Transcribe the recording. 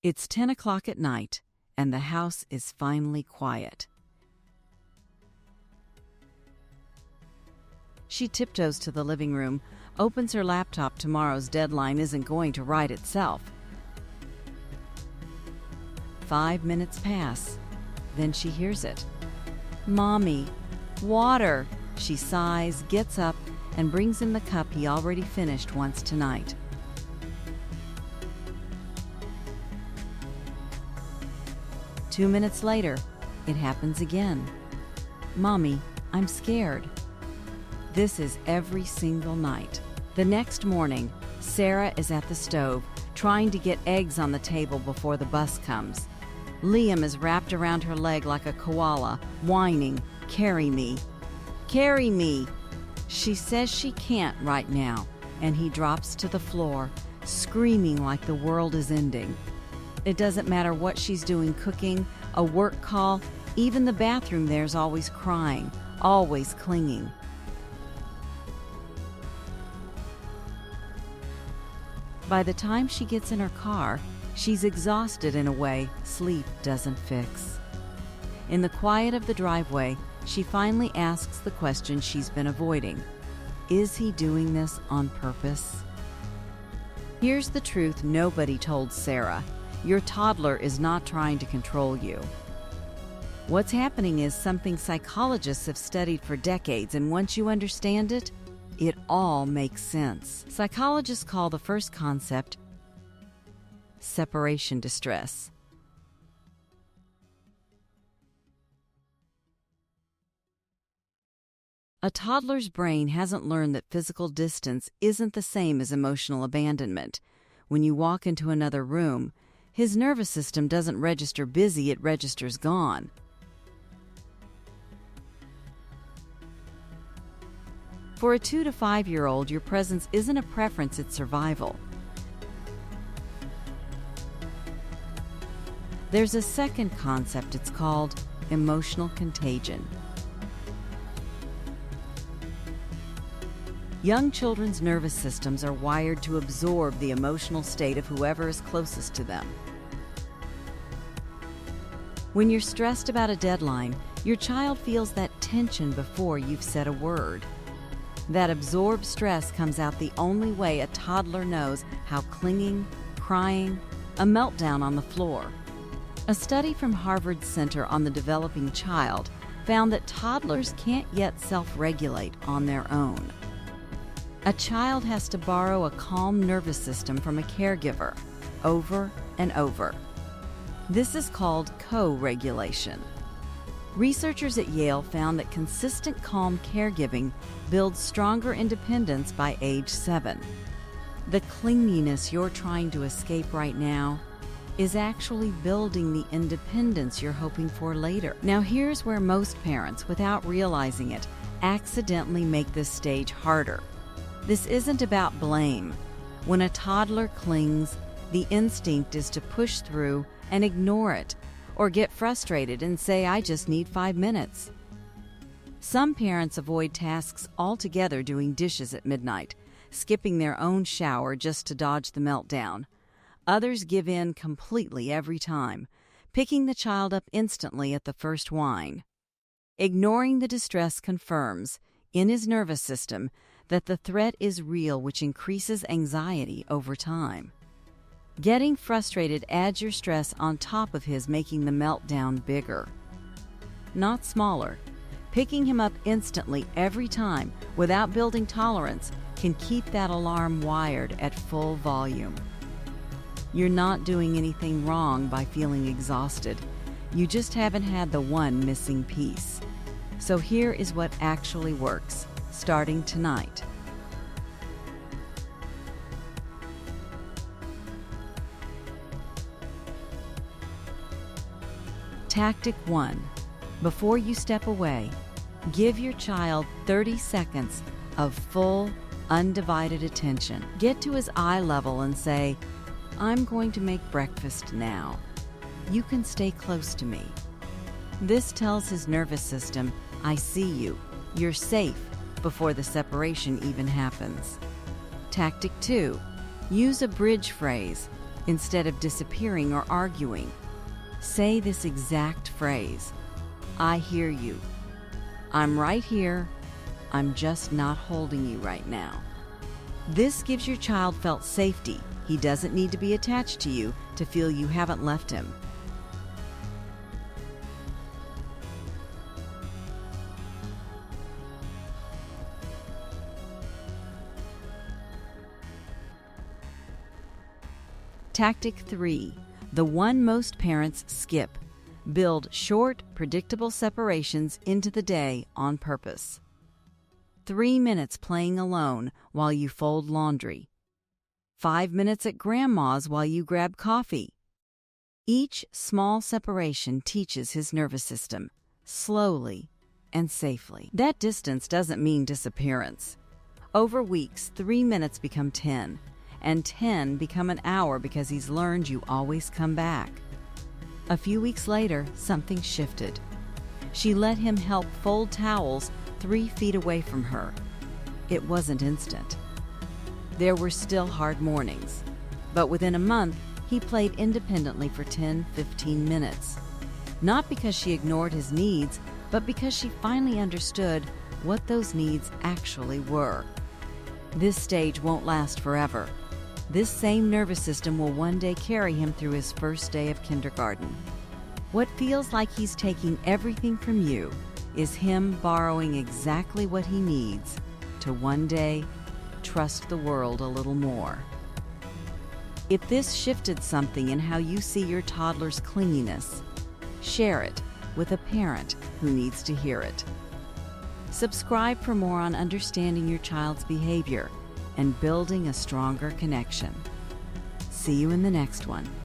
It's 10 o'clock at night, and the house is finally quiet. She tiptoes to the living room, opens her laptop. Tomorrow's deadline isn't going to write itself. 5 minutes pass. Then she hears it. "Mommy, water!" She sighs, gets up, and brings him the cup he already finished once tonight. Two minutes later, it happens again. "Mommy, I'm scared." This is every single night. The next morning, Sarah is at the stove, trying to get eggs on the table before the bus comes. Liam is wrapped around her leg like a koala, whining, "Carry me, carry me." She says she can't right now, and he drops to the floor, screaming like the world is ending. It doesn't matter what she's doing, cooking, a work call, even the bathroom there's always crying, always clinging. By the time she gets in her car, she's exhausted in a way sleep doesn't fix. In the quiet of the driveway, she finally asks the question she's been avoiding. Is he doing this on purpose? Here's the truth nobody told Sarah. Your toddler is not trying to control you. What's happening is something psychologists have studied for decades, and once you understand it, it all makes sense. Psychologists call the first concept separation distress. A toddler's brain hasn't learned that physical distance isn't the same as emotional abandonment. When you walk into another room, his nervous system doesn't register busy, it registers gone. For a 2 to 5-year-old, your presence isn't a preference, it's survival. There's a second concept, it's called emotional contagion. Young children's nervous systems are wired to absorb the emotional state of whoever is closest to them. When you're stressed about a deadline, your child feels that tension before you've said a word. That absorbed stress comes out the only way a toddler knows how: clinging, crying, a meltdown on the floor. A study from Harvard's Center on the Developing Child found that toddlers can't yet self-regulate on their own. A child has to borrow a calm nervous system from a caregiver over and over. This is called co-regulation. Researchers at Yale found that consistent calm caregiving builds stronger independence by age 7. The clinginess you're trying to escape right now is actually building the independence you're hoping for later. Now here's where most parents, without realizing it, accidentally make this stage harder. This isn't about blame. When a toddler clings, the instinct is to push through and ignore it, or get frustrated and say, "I just need 5 minutes." Some parents avoid tasks altogether, doing dishes at midnight, skipping their own shower just to dodge the meltdown. Others give in completely every time, picking the child up instantly at the first whine. Ignoring the distress confirms, in his nervous system, that the threat is real, which increases anxiety over time. Getting frustrated adds your stress on top of his, making the meltdown bigger, not smaller. Picking him up instantly every time without building tolerance can keep that alarm wired at full volume. You're not doing anything wrong by feeling exhausted. You just haven't had the one missing piece. So here is what actually works, starting tonight. Tactic 1. Before you step away, give your child 30 seconds of full, undivided attention. Get to his eye level and say, "I'm going to make breakfast now. You can stay close to me." This tells his nervous system, "I see you. You're safe," before the separation even happens. Tactic 2. Use a bridge phrase. Instead of disappearing or arguing, say this exact phrase: I hear you. I'm right here. I'm just not holding you right now. This gives your child felt safety. He doesn't need to be attached to you to feel you haven't left him. Tactic 3, the one most parents skip. Build short, predictable separations into the day on purpose. 3 minutes playing alone while you fold laundry. 5 minutes at grandma's while you grab coffee. Each small separation teaches his nervous system, slowly and safely. That distance doesn't mean disappearance. Over weeks, 3 minutes become 10, and 10 become an hour because he's learned you always come back. A few weeks later, something shifted. She let him help fold towels 3 feet away from her. It wasn't instant. There were still hard mornings, but within a month, he played independently for 10-15 minutes. Not because she ignored his needs, but because she finally understood what those needs actually were. This stage won't last forever. This same nervous system will one day carry him through his first day of kindergarten. What feels like he's taking everything from you is him borrowing exactly what he needs to one day trust the world a little more. If this shifted something in how you see your toddler's clinginess, share it with a parent who needs to hear it. Subscribe for more on understanding your child's behavior and building a stronger connection. See you in the next one.